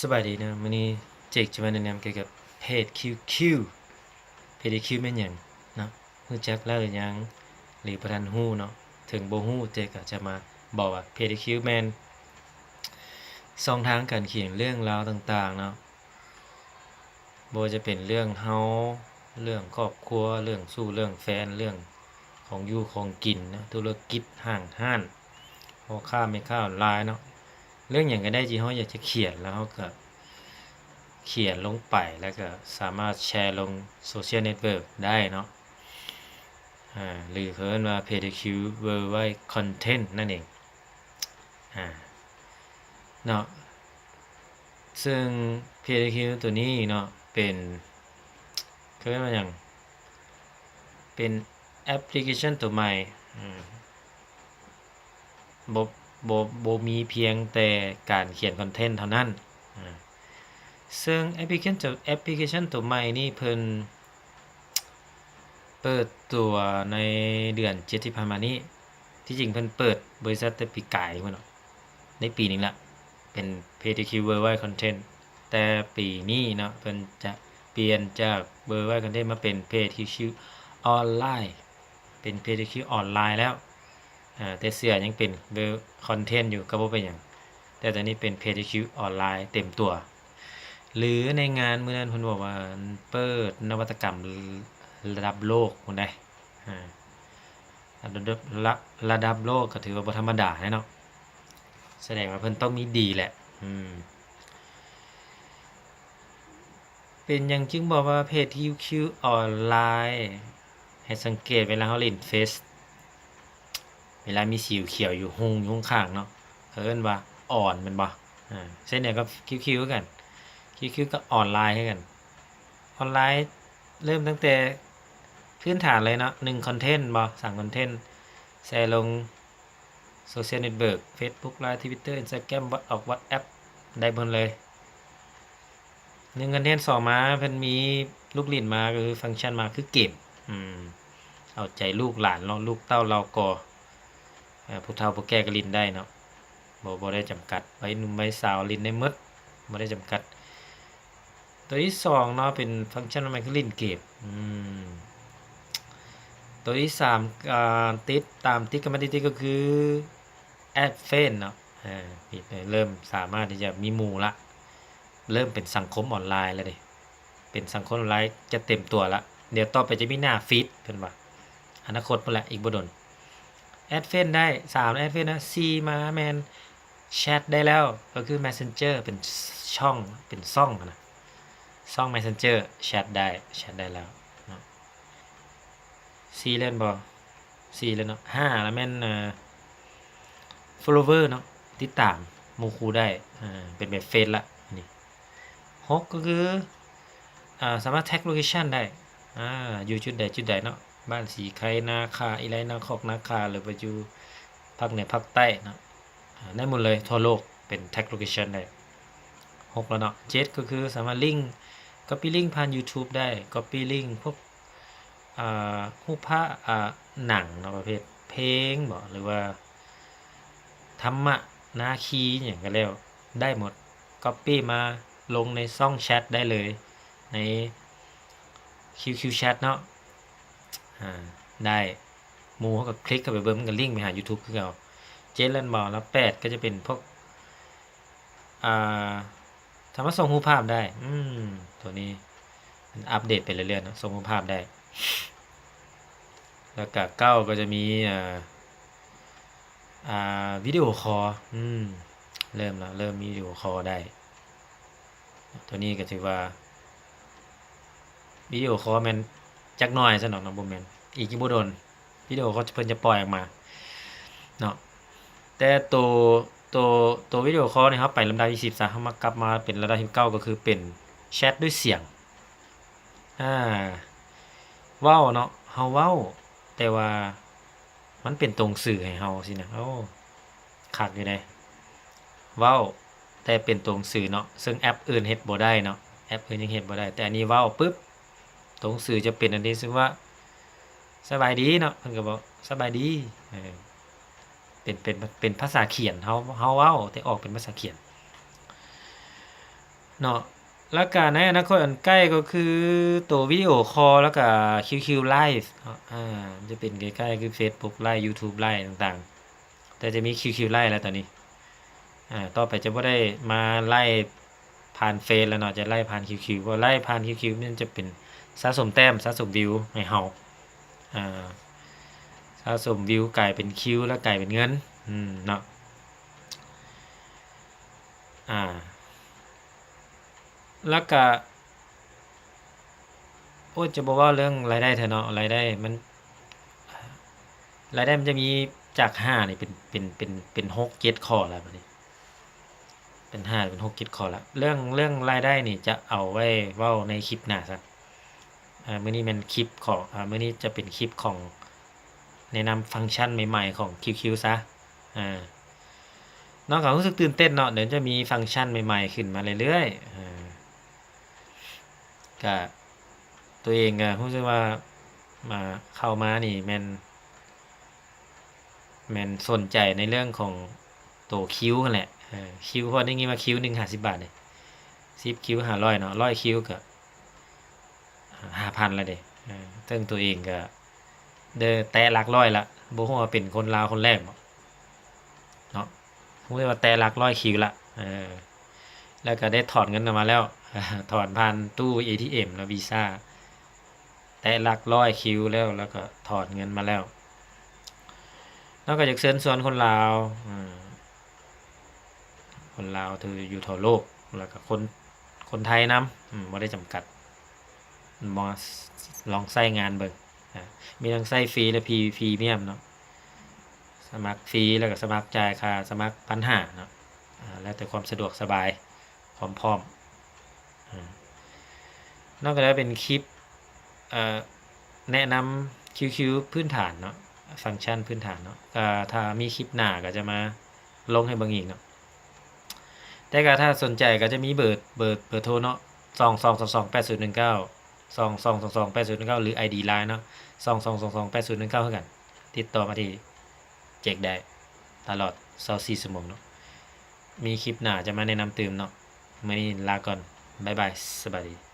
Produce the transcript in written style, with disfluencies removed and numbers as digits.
สบายดีนะวันนี้เจกจะมาแนะนำเกี่ยวกับเพจ QQ เพจ QQ แม่นหยังเนาะรู้จักแล้วหรือยังหรือบ่ทันฮู้เนาะถึงบ่ฮู้เจกก็จะมาบอกว่าเพจ QQ แม่นช่องทางการเขียนเรื่องราวต่างๆเนาะบ่ว่าจะเป็นเรื่องเฮาเรื่องครอบครัวเรื่องสู้เรื่องแฟนเรื่องของอยู่ของกินนะธุรกิจห้านพ่อค้าแม่ค้าออนไลน์เนาะเรื่องหยังก็ได้ที่เฮาอยากจะเขียนแล้วเฮาก็เขียนลงไปแล้วก็สามารถแชร์ลงโซเชียลเน็ตเวิร์กได้เนาะหรือเขาเรียกว่า PDQ Worldwide Content นั่นเองเนาะซึ่ง PDQ ตัวนี้เนาะเป็นเขาเรียกว่าอย่างเป็นแอปพลิเคชันตัวใหม่บ่มีเพียงแต่การเขียนคอนเทนต์เท่านั้นซึ่งแอปพลิเคชันตัวใหม่นี่เพิ่นเปิดตัวในเดือน7ที่ผ่านมานี้ที่จริงเพิ่นเปิดบริษัทแต่ปีกายพุ่นเนาะในปีนึงละเป็น PTQ Worldwide Content แต่ปีนี้เนาะเพิ่นจะเปลี่ยนจาก Worldwide Content มาเป็น PTQ Online เป็น PTQ ออนไลน์แล้วแต่เสื้อยังเป็น World Content อยู่ก็บ่เป็นหยังแต่ตอนนี้เป็น PTQ ออนไลน์เต็มตัวหรือในงานมื้อนั้นเพิ่นบอกว่าเปิดนวัตกรรมระดับโลกพุ่นได้ระดับโลกก็ถือว่าบ่ธรรมดาเนาะแสดงว่าเพิ่นต้องมีดีแหละเป็นหยังจึงบอกว่าเพจ QQ ออนไลน์ให้สังเกตเวลาเฮาเล่นเฟซเวลามีสีเขียวอยู่หุ่งอยู่ข้างเนาะเขาเอิ้นว่าอ่อนแม่นบ่เช่นเดียวกับ QQ คือกัน QQ ก็ออนไลน์คือกันออนไลน์เริ่มตั้งแต่พื้นฐานเลยเนาะ1คอนเทนต์บ่สั่งคอนเทนต์แชร์ลงโซเชียลเน็ตเวิร์ก Facebook Line Twitter Instagram WhatsApp ได้หมดเลย1คอนเทนต์2มาเพิ่นมีลูกหลิ้นมาก็คือฟังก์ชันมาคือเกมเอาใจลูกหลานเราลูกเต้าเราก็ผู้เฒ่าผู้แก่ก็ลิ้นได้เนาะบ่ได้จำกัดไว้หนุ่มไว้สาวลิ้นได้หมดบ่ได้จำกัดตัวที่2เนาะเป็นฟังก์ชันใหม่คือลิ้นเกมตัวที่3ติดกันมาติดก็คือแอดเฟนเนาะเริ่มสามารถที่จะมีหมู่ละเริ่มเป็นสังคมออนไลน์แล้วดิเป็นสังคมออนไลน์จะเต็มตัวละเดี๋ยวต่อไปจะมีหน้าฟีดเพิ่นว่าอนาคตพุ่นแหละอีกบ่ดนแอดเฟนได้3แอดเฟนนะ4มาแม่นแชทได้แล้วก็คือ Messenger เป็นช่องเป็นซ่องนะซ่อง Messenger แชทได้แล้วเนาะ4เล่นบ่4แล้วเนาะ5แล้วแม่นfollower เนาะติดตามหมู่คู่ได้เป็นแบบเฟซละนี่6ก็คือสามารถแท็กโลเคชั่นได้อยู่จุดใดเนาะบ้านสีไคนาคาอีไรนาคอกนาคาหรือว่าอยู่ภาคเหนือภาคใต้เนาะได้หมดเลยทั่วโลกเป็นแท็กโลเคชั่นได้6แล้วเนาะ7ก็คือสามารถลิงก์ copy link ผ่าน YouTube ได้ copy link พวกรูปภาพหนังเนาะประเภทเพลงบ่หรือว่าธรรมะนาคีอย่างก็แล้วได้หมด copy มาลงในช่องแชทได้เลยใน QQ Chat เนาะได้หมู่เขาก็คลิกเข้าไปเบิ่งมันก็ลิงก์ไปหา YouTube คือเก่า7แล้วบ่แล้ว8ก็จะเป็นพวกสามารถส่งรูปภาพได้ตัวนี้มันอัปเดตไปเรื่อยๆเนาะส่งรูปภาพได้แล้วก็9ก็จะมีวิดีโอคอลเริ่มมีวิดีโอคอลได้ตัวนี้ก็ถือว่าวิดีโอคอลแม่นจักหน่อยซะเนาะบ่แม่นอีกบ่โดนวิดีโอเขาเพิ่นจะปล่อยออกมาเนาะแต่ตัววิดีโอคอลนี่ครับไประดับที่10ซะเฮามากลับมาเป็นระดับที่9ก็คือเป็นแชตด้วยเสียงเว้าเนาะเฮาเว้าแต่ว่ามันเป็นตรงสื่อให้เฮาสินะคักอยู่เดะเว้าแต่เป็นตรงสื่อเนาะซึ่งแอปอื่นเฮ็ดบ่ได้เนาะแอปอื่นยังเฮ็ดบ่ได้แต่อันนี้เว้าปึ๊บตรงสื่อจะเป็นอันนี้ซึ่งว่าสบายดีเนาะเพิ่นก็บอกสบายดีเป็นภาษาเขียนเฮาเว้าแต่ออกเป็นภาษาเขียน เนาะแล้วก็ในอนาคตอันใกล้ก็คือตัววิดีโอคอลแล้วก็ QQ Live เนาะมันจะเป็นใกล้ๆคือ Facebook Live YouTube Live ต่างๆ แต่จะมี QQ Live แล้วตอนนี้ต่อไปจะบ่ได้มาไล่ผ่านเฟซแล้วเนาะจะไล่ผ่าน QQ เพราะไล่ผ่าน QQ มันจะเป็นสะสมแต้มสะสมวิวให้เฮาสะสมวิวกลายเป็นคิวแล้วกลายเป็นเงินเนาะแล้วก็โอ้ยจะบอกว่าเรื่องรายได้เถอะเนาะรายได้มันจะมีจาก5นี่เป็น6 7ข้อแล้วบัดนี้เป็น5เป็น6 7ข้อแล้วเรื่องรายได้นี่จะเอาไว้เว้าในคลิปหน้าซะมื้อนี้แม่นคลิปของมื้อนี้จะเป็นคลิปของแนะนำฟังก์ชันใหม่ๆของ QQ ซะน้องก็รู้สึกตื่นเต้นเนาะเดี๋ยวจะมีฟังก์ชันใหม่ๆขึ้นมาเรื่อยๆก็ตัวเองก็รู้สึกว่ามาเข้ามานี่แม่นสนใจในเรื่องของตัวคิวนั่นแหละคิวเพราะได้ยินว่าคิวหนึ่ง50 บาทเลย10คิว500เนาะ100คิวก็5,000แล้วเด้ซึ่งตัวเองก็แตะหลักร้อยละบ่ฮู้ว่าเป็นคนลาวคนแรกบ่เนาะฮู้แต่ว่าแตะหลักร้อยคิวละแล้วก็ได้ถอนเงินออกมาแล้วถอนผ่านตู้ ATM แล้ววีซ่าแต่หลักร้อยคิวแล้วก็ถอนเงินมาแล้วแล้วก็อยากเชิญชวนคนลาวที่อยู่ทั่วโลกแล้วก็คนไทยนำบ่ได้จำกัดมาลองใช้งานเบิ่งมีทั้งใช้ฟรีและพรีเมียมเนาะสมัครฟรีแล้วก็สมัครจ่ายค่าสมัคร1,500เนาะแล้วแต่ความสะดวกสบายพร้อมนอกจากนั้นเป็นคลิปแนะนำ QQ พื้นฐานเนาะฟังก์ชันพื้นฐานเนาะถ้ามีคลิปหน้าก็จะมาลงให้เบิ่งอีกเนาะแต่ก็ถ้าสนใจก็จะมีเบอร์โทรเนาะ22228019 22228019หรือ ID Line เนาะ22228019คือกันติดต่อมาที่เจกได้ตลอด24ชั่วโมงเนาะมีคลิปหน้าจะมาแนะนำเติมเนาะมื้อนี้ลาก่อนบ๊ายบายสวัสดี